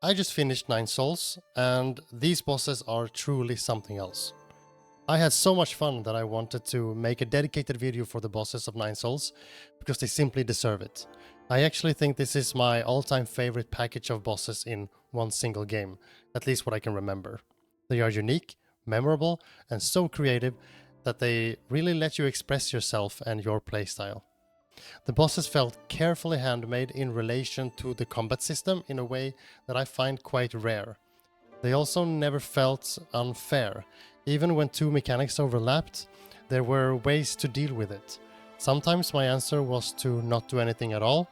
I just finished 9 Souls, and these bosses are truly something else. I had so much fun that I wanted to make a dedicated video for the bosses of 9 Souls, because they simply deserve it. I actually think this is my all-time favorite package of bosses in one single game, at least what I can remember. They are unique, memorable, and so creative that they really let you express yourself and your playstyle. The bosses felt carefully handmade in relation to the combat system in a way that I find quite rare. They also never felt unfair. Even when two mechanics overlapped, there were ways to deal with it. Sometimes my answer was to not do anything at all,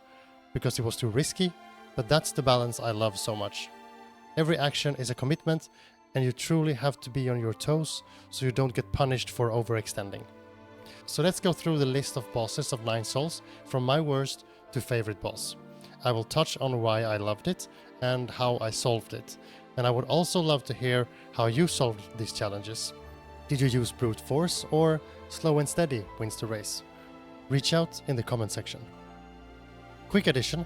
because it was too risky, but that's the balance I love so much. Every action is a commitment, and you truly have to be on your toes so you don't get punished for overextending. So let's go through the list of bosses of 9 Souls from my worst to favorite boss. I will touch on why I loved it and how I solved it. And I would also love to hear how you solved these challenges. Did you use brute force or slow and steady wins the race? Reach out in the comment section. Quick addition.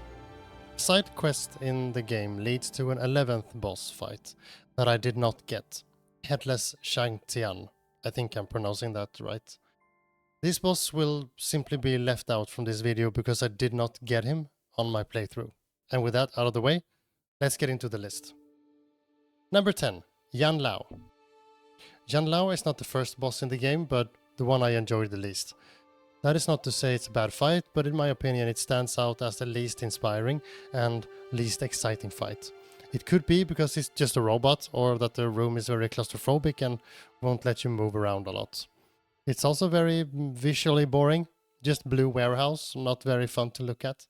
Side quest in the game leads to an 11th boss fight that I did not get. Headless Xingtian. I think I'm pronouncing that right. This boss will simply be left out from this video because I did not get him on my playthrough. And with that out of the way, let's get into the list. Number 10, Yanlao. Yanlao is not the first boss in the game, but the one I enjoyed the least. That is not to say it's a bad fight, but in my opinion it stands out as the least inspiring and least exciting fight. It could be because it's just a robot, or that the room is very claustrophobic and won't let you move around a lot. It's also very visually boring, just blue warehouse, not very fun to look at.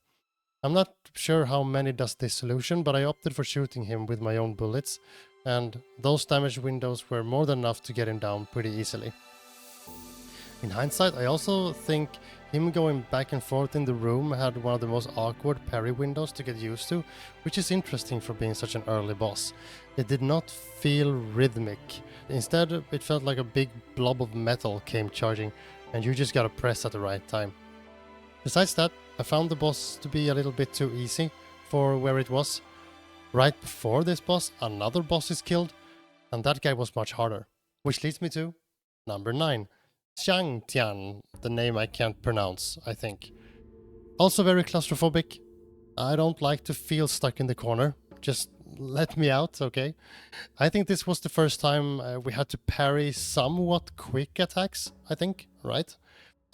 I'm not sure how many does this solution, but I opted for shooting him with my own bullets, and those damage windows were more than enough to get him down pretty easily. In hindsight, I also think him going back and forth in the room had one of the most awkward parry windows to get used to, which is interesting for being such an early boss. It did not feel rhythmic. Instead, it felt like a big blob of metal came charging, and you just gotta press at the right time. Besides that, I found the boss to be a little bit too easy for where it was. Right before this boss, another boss is killed, and that guy was much harder. Which leads me to number 9. Xingtian, the name I can't pronounce, I think. Also very claustrophobic. I don't like to feel stuck in the corner. Just let me out, okay? I think this was the first time we had to parry somewhat quick attacks, I think, right?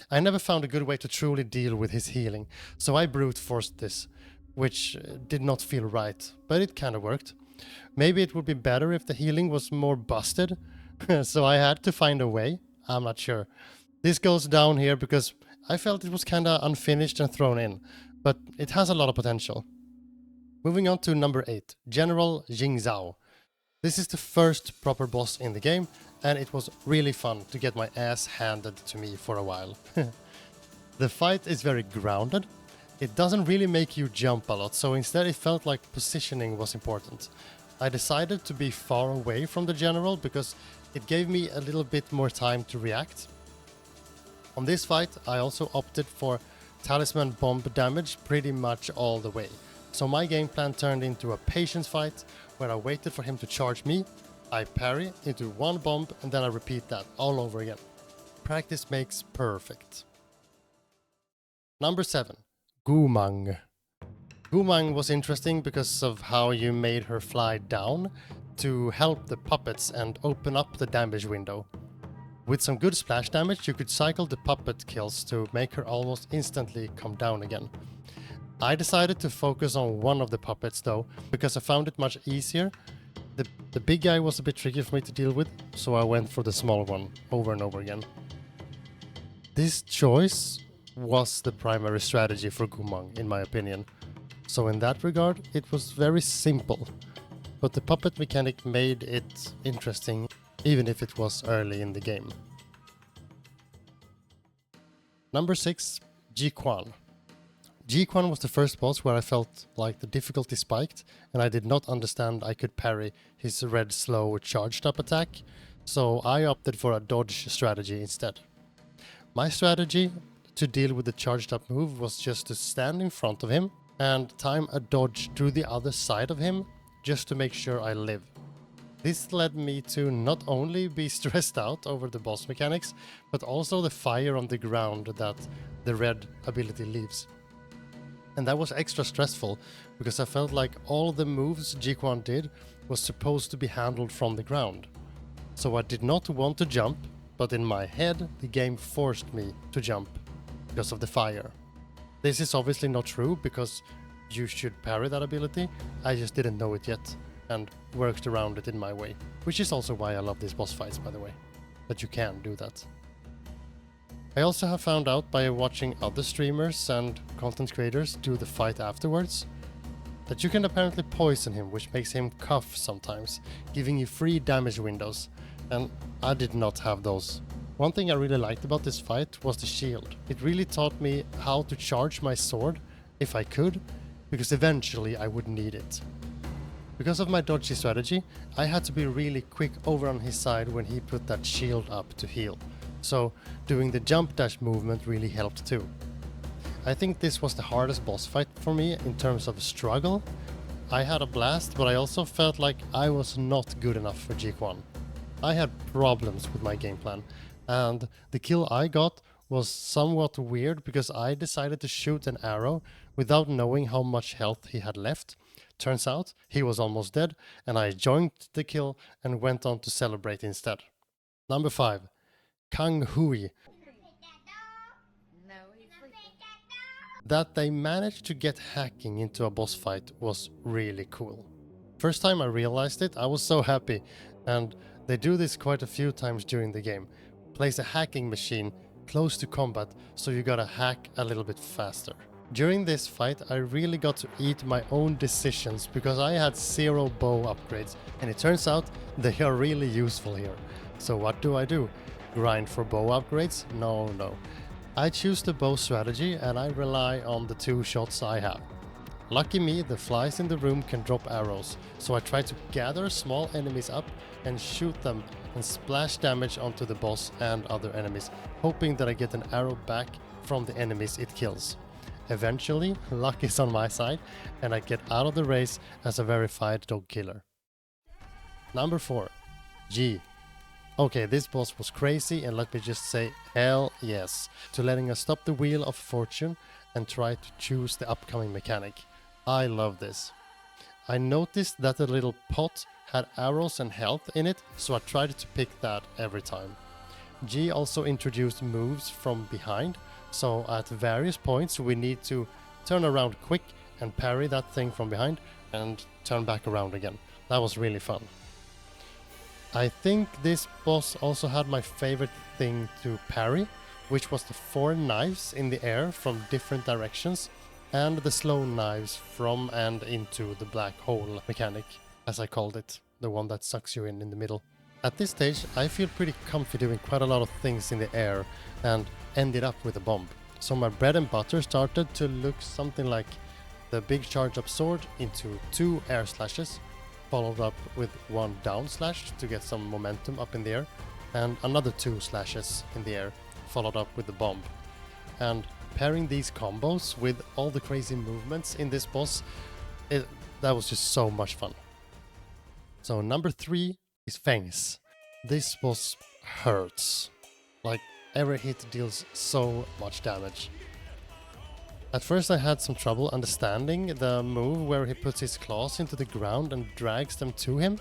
I never found a good way to truly deal with his healing, so I brute forced this, which did not feel right, but it kinda worked. Maybe it would be better if the healing was more busted, so I had to find a way. I'm not sure. This goes down here because I felt it was kinda unfinished and thrown in, but it has a lot of potential. Moving on to number 8, General Yingzhao. This is the first proper boss in the game, and it was really fun to get my ass handed to me for a while. The fight is very grounded. It doesn't really make you jump a lot, so instead it felt like positioning was important. I decided to be far away from the general because it gave me a little bit more time to react. On this fight, I also opted for talisman bomb damage pretty much all the way. So my game plan turned into a patience fight where I waited for him to charge me, I parry into one bomb, and then I repeat that all over again. Practice makes perfect. Number 7, Goumang. Goumang was interesting because of how you made her fly down to help the puppets and open up the damage window. With some good splash damage, you could cycle the puppet kills to make her almost instantly come down again. I decided to focus on one of the puppets though, because I found it much easier. The big guy was a bit tricky for me to deal with, so I went for the small one over and over again. This choice was the primary strategy for Goumang, in my opinion. So in that regard, it was very simple. But the puppet mechanic made it interesting, even if it was early in the game. Number 6, Jiequan. Jiequan was the first boss where I felt like the difficulty spiked, and I did not understand I could parry his red slow charged up attack, so I opted for a dodge strategy instead. My strategy to deal with the charged up move was just to stand in front of him and time a dodge through the other side of him just to make sure I live. This led me to not only be stressed out over the boss mechanics, but also the fire on the ground that the red ability leaves. And that was extra stressful because I felt like all the moves Jiequan did was supposed to be handled from the ground. So I did not want to jump, but in my head the game forced me to jump because of the fire. This is obviously not true because you should parry that ability, I just didn't know it yet and worked around it in my way. Which is also why I love these boss fights, by the way, that you can do that. I also have found out by watching other streamers and content creators do the fight afterwards that you can apparently poison him, which makes him cough sometimes, giving you free damage windows, and I did not have those. One thing I really liked about this fight was the shield. It really taught me how to charge my sword if I could, because eventually I would need it. Because of my dodgy strategy, I had to be really quick over on his side when he put that shield up to heal. So doing the jump dash movement really helped too. I think this was the hardest boss fight for me in terms of struggle. I had a blast, but I also felt like I was not good enough for Jiequan. I had problems with my game plan, and the kill I got was somewhat weird because I decided to shoot an arrow without knowing how much health he had left. Turns out he was almost dead, and I joined the kill and went on to celebrate instead. Number 5. Kang Hui. That they managed to get hacking into a boss fight was really cool. First time I realized it, I was so happy, and they do this quite a few times during the game. Place a hacking machine close to combat, so you gotta hack a little bit faster. During this fight, I really got to eat my own decisions because I had 0 bow upgrades, and it turns out they are really useful here. So what do? Grind for bow upgrades? No. I choose the bow strategy and I rely on the 2 shots I have. Lucky me, the flies in the room can drop arrows, so I try to gather small enemies up and shoot them and splash damage onto the boss and other enemies, hoping that I get an arrow back from the enemies it kills. Eventually, luck is on my side, and I get out of the race as a verified dog killer. Number 4. G. Okay, this boss was crazy, and let me just say hell yes to letting us stop the wheel of fortune and try to choose the upcoming mechanic. I love this. I noticed that the little pot had arrows and health in it, so I tried to pick that every time. G also introduced moves from behind, so at various points we need to turn around quick and parry that thing from behind and turn back around again. That was really fun. I think this boss also had my favorite thing to parry, which was the 4 knives in the air from different directions and the slow knives from and into the black hole mechanic, as I called it, the one that sucks you in the middle. At this stage, I feel pretty comfy doing quite a lot of things in the air and ended up with a bomb. So my bread and butter started to look something like the big charge up sword into 2 air slashes, followed up with 1 down slash to get some momentum up in the air, and another 2 slashes in the air, followed up with the bomb. And pairing these combos with all the crazy movements in this boss, that was just so much fun. So number 3 is Fengs. This boss hurts. Like, every hit deals so much damage. At first I had some trouble understanding the move where he puts his claws into the ground and drags them to him.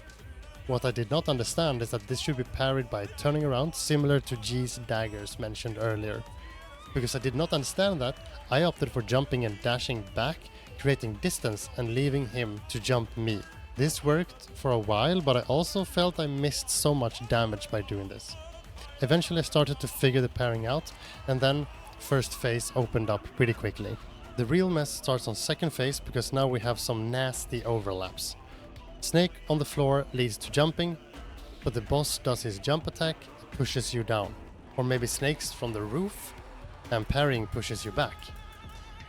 What I did not understand is that this should be parried by turning around, similar to G's daggers mentioned earlier. Because I did not understand that, I opted for jumping and dashing back, creating distance and leaving him to jump me. This worked for a while, but I also felt I missed so much damage by doing this. Eventually I started to figure the pairing out, and then first phase opened up pretty quickly. The real mess starts on second phase because now we have some nasty overlaps. Snake on the floor leads to jumping, but the boss does his jump attack, pushes you down. Or maybe snakes from the roof, and parrying pushes you back.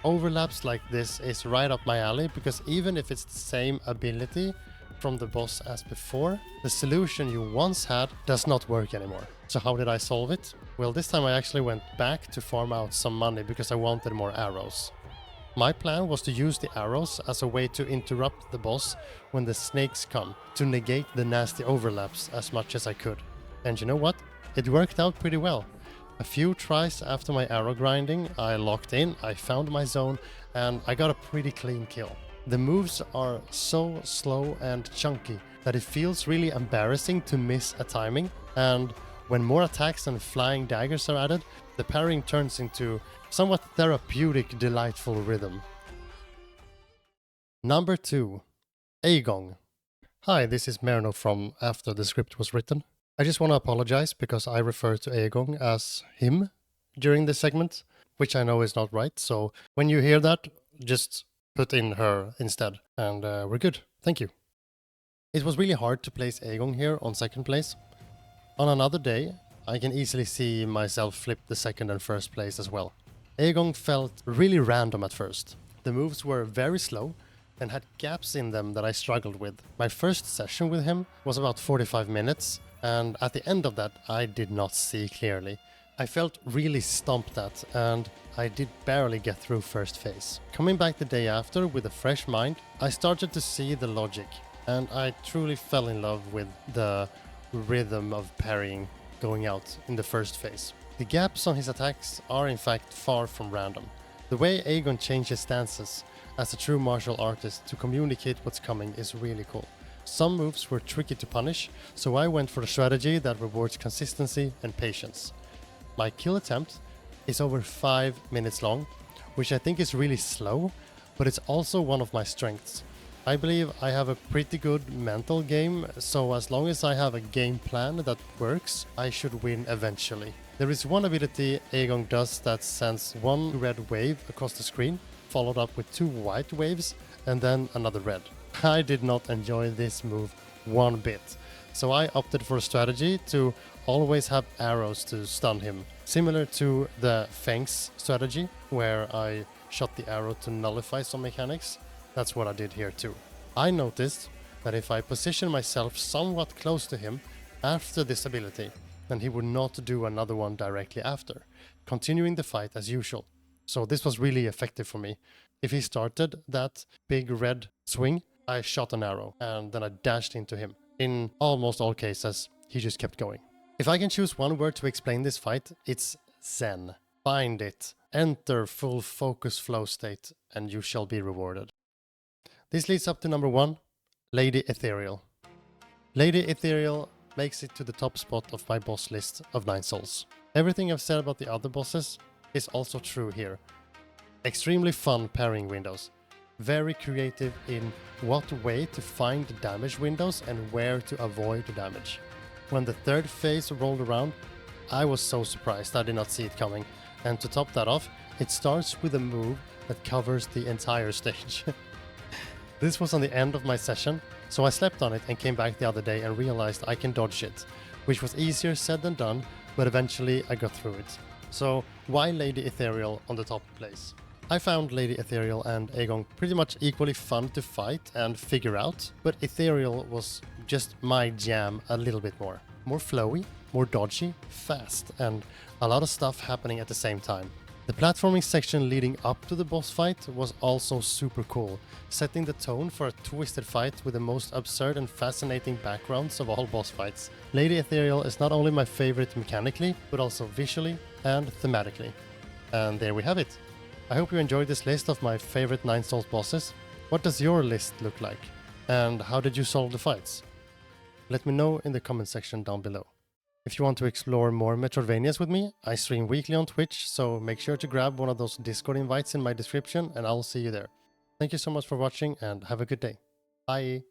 Overlaps like this is right up my alley because even if it's the same ability from the boss as before, the solution you once had does not work anymore. So how did I solve it? Well, this time I actually went back to farm out some money because I wanted more arrows. My plan was to use the arrows as a way to interrupt the boss when the snakes come, to negate the nasty overlaps as much as I could. And you know what? It worked out pretty well. A few tries after my arrow grinding, I locked in, I found my zone, and I got a pretty clean kill. The moves are so slow and chunky that it feels really embarrassing to miss a timing, and when more attacks and flying daggers are added, the parrying turns into somewhat therapeutic, delightful rhythm. Number 2. Eigong. Hi, this is Merno from After the Script Was Written. I just want to apologize because I refer to Eigong as him during this segment, which I know is not right, so when you hear that, just put in her instead, and we're good. Thank you. It was really hard to place Eigong here on second place. On another day, I can easily see myself flip the second and first place as well. Eigong felt really random at first. The moves were very slow and had gaps in them that I struggled with. My first session with him was about 45 minutes, and at the end of that I did not see clearly. I felt really stomped at, and I did barely get through first phase. Coming back the day after with a fresh mind, I started to see the logic, and I truly fell in love with the rhythm of parrying going out in the first phase. The gaps on his attacks are in fact far from random. The way Eigong changes stances as a true martial artist to communicate what's coming is really cool. Some moves were tricky to punish, so I went for a strategy that rewards consistency and patience. My kill attempt is over 5 minutes long, which I think is really slow, but it's also one of my strengths. I believe I have a pretty good mental game, so as long as I have a game plan that works, I should win eventually. There is one ability Eigong does that sends one red wave across the screen, followed up with 2 white waves, and then another red. I did not enjoy this move one bit, so I opted for a strategy to always have arrows to stun him, similar to the Fengs strategy, where I shot the arrow to nullify some mechanics. That's what I did here too. I noticed that if I position myself somewhat close to him after this ability, then he would not do another one directly after, continuing the fight as usual. So this was really effective for me. If he started that big red swing, I shot an arrow and then I dashed into him. In almost all cases, he just kept going. If I can choose one word to explain this fight, it's Zen. Find it, enter full focus flow state, and you shall be rewarded. This leads up to number 1, Lady Ethereal. Lady Ethereal makes it to the top spot of my boss list of 9 souls. Everything I've said about the other bosses is also true here. Extremely fun parrying windows. Very creative in what way to find the damage windows and where to avoid the damage. When the third phase rolled around, I was so surprised I did not see it coming. And to top that off, it starts with a move that covers the entire stage. This was on the end of my session, so I slept on it and came back the other day and realized I can dodge it, which was easier said than done, but eventually I got through it. So why Lady Ethereal on the top place? I found Lady Ethereal and Eigong pretty much equally fun to fight and figure out, but Ethereal was just my jam a little bit more. More flowy, more dodgy, fast, and a lot of stuff happening at the same time. The platforming section leading up to the boss fight was also super cool, setting the tone for a twisted fight with the most absurd and fascinating backgrounds of all boss fights. Lady Ethereal is not only my favorite mechanically, but also visually and thematically. And there we have it. I hope you enjoyed this list of my favorite 9 Souls bosses. What does your list look like? And how did you solve the fights? Let me know in the comment section down below. If you want to explore more Metroidvanias with me, I stream weekly on Twitch, so make sure to grab one of those Discord invites in my description and I'll see you there. Thank you so much for watching and have a good day. Bye!